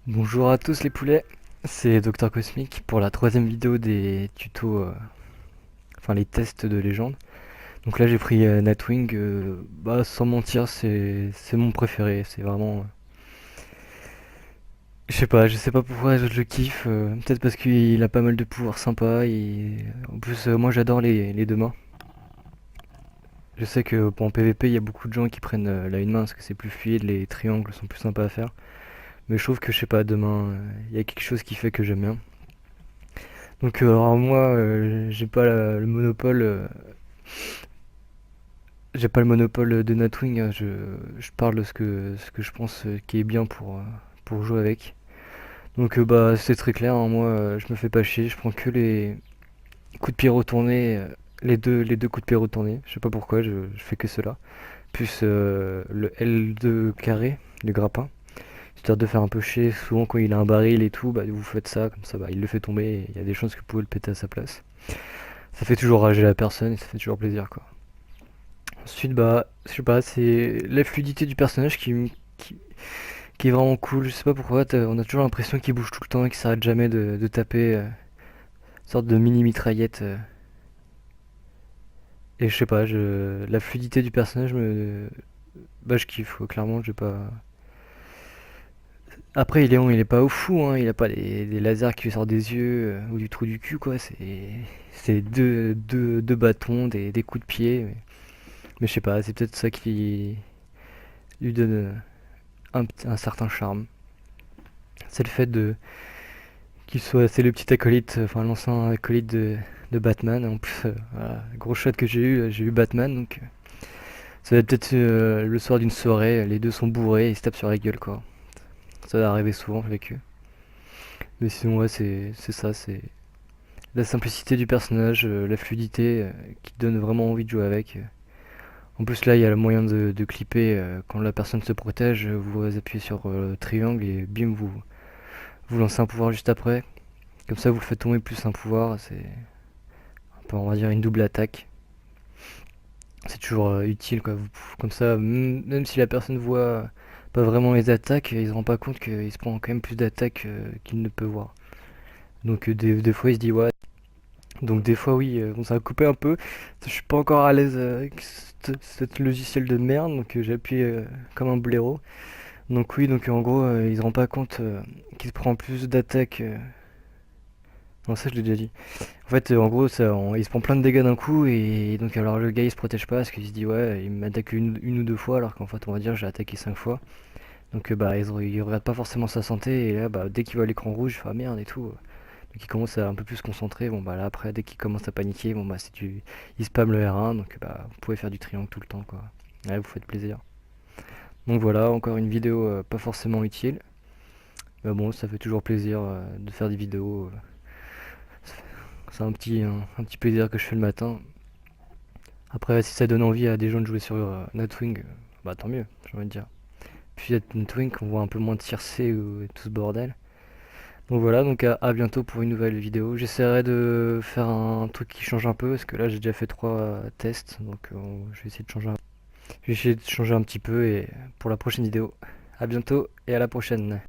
Bonjour à tous les poulets, c'est Docteur Cosmic pour la troisième vidéo des tutos, enfin les tests de légende. Donc là j'ai pris Nightwing, bah sans mentir c'est mon préféré, c'est vraiment... je sais pas pourquoi je le kiffe, peut-être parce qu'il a pas mal de pouvoirs sympas et en plus moi j'adore les deux mains. Je sais que pour en PvP il y a beaucoup de gens qui prennent la une main parce que c'est plus fluide, les triangles sont plus sympas à faire. Mais je trouve que je sais pas, deux mains, il y a quelque chose qui fait que j'aime bien. Donc alors moi j'ai pas le monopole j'ai pas le monopole de Nightwing, hein, je parle de ce que je pense qui est bien pour jouer avec. Donc bah c'est très clair, hein, moi je me fais pas chier, je prends que les coups de pied retournés, les deux coups de pied retournés, je sais pas pourquoi, je fais que cela. Plus le L2 carré, le grappin, histoire de faire un peu chier, souvent quand il a un baril et tout, bah vous faites ça, comme ça bah, il le fait tomber et il y a des chances que vous pouvez le péter à sa place. Ça fait toujours rager la personne et ça fait toujours plaisir quoi. Ensuite, bah, je sais pas, c'est la fluidité du personnage qui est vraiment cool. Je sais pas pourquoi, on a toujours l'impression qu'il bouge tout le temps et qu'il s'arrête jamais de taper une sorte de mini mitraillette. Et je sais pas, la fluidité du personnage bah, je kiffe, quoi, clairement, j'ai pas. Après, il est pas au fou, hein, il a pas des lasers qui lui sortent des yeux ou du trou du cul, quoi. C'est deux bâtons, des coups de pied. Mais je sais pas, c'est peut-être ça qui lui donne un certain charme. C'est le fait de c'est le petit acolyte, enfin l'ancien acolyte de Batman. En plus, voilà, gros shot que j'ai eu Batman, donc ça va être peut-être le soir d'une soirée, les deux sont bourrés et ils se tapent sur la gueule, quoi. Ça va arriver souvent avec eux. Mais sinon, ouais, c'est ça, c'est la simplicité du personnage, la fluidité qui donne vraiment envie de jouer avec. En plus, là, il y a le moyen de clipper quand la personne se protège, vous appuyez sur triangle et bim, vous lancez un pouvoir juste après. Comme ça, vous le faites tomber plus un pouvoir, c'est un peu, on va dire, une double attaque. C'est toujours utile, quoi. Comme ça, même si la personne voit pas vraiment les attaques, il se rend pas compte qu'il se prend quand même plus d'attaques qu'il ne peut voir. Donc des fois, il se dit, ouais. Donc des fois, oui, bon, ça va couper un peu. Je suis pas encore à l'aise avec cette logiciel de merde, donc j'appuie comme un blaireau. Donc oui, donc en gros, il se rend pas compte qu'il se prend plus d'attaques. Non, ça, je l'ai déjà dit. En fait, en gros, il se prend plein de dégâts d'un coup et donc alors le gars il se protège pas parce qu'il se dit ouais, il m'attaque une ou deux fois alors qu'en fait on va dire j'ai attaqué cinq fois. Donc bah il regarde pas forcément sa santé et là bah dès qu'il voit l'écran rouge, il fait ah merde et tout. Donc il commence à un peu plus se concentrer. Bon bah là après dès qu'il commence à paniquer, bon bah il spam le R1 donc bah vous pouvez faire du triangle tout le temps quoi. Ouais, vous faites plaisir. Donc voilà, encore une vidéo pas forcément utile. Mais bon, ça fait toujours plaisir de faire des vidéos. C'est un petit plaisir que je fais le matin. Après, si ça donne envie à des gens de jouer sur Nightwing, bah tant mieux, j'ai envie de dire. Puis Nightwing, on voit un peu moins de circé ou tout ce bordel. Donc voilà, donc à bientôt pour une nouvelle vidéo. J'essaierai de faire un truc qui change un peu, parce que là j'ai déjà fait trois tests, donc je vais essayer de changer je vais essayer de changer un petit peu et pour la prochaine vidéo. À bientôt et à la prochaine.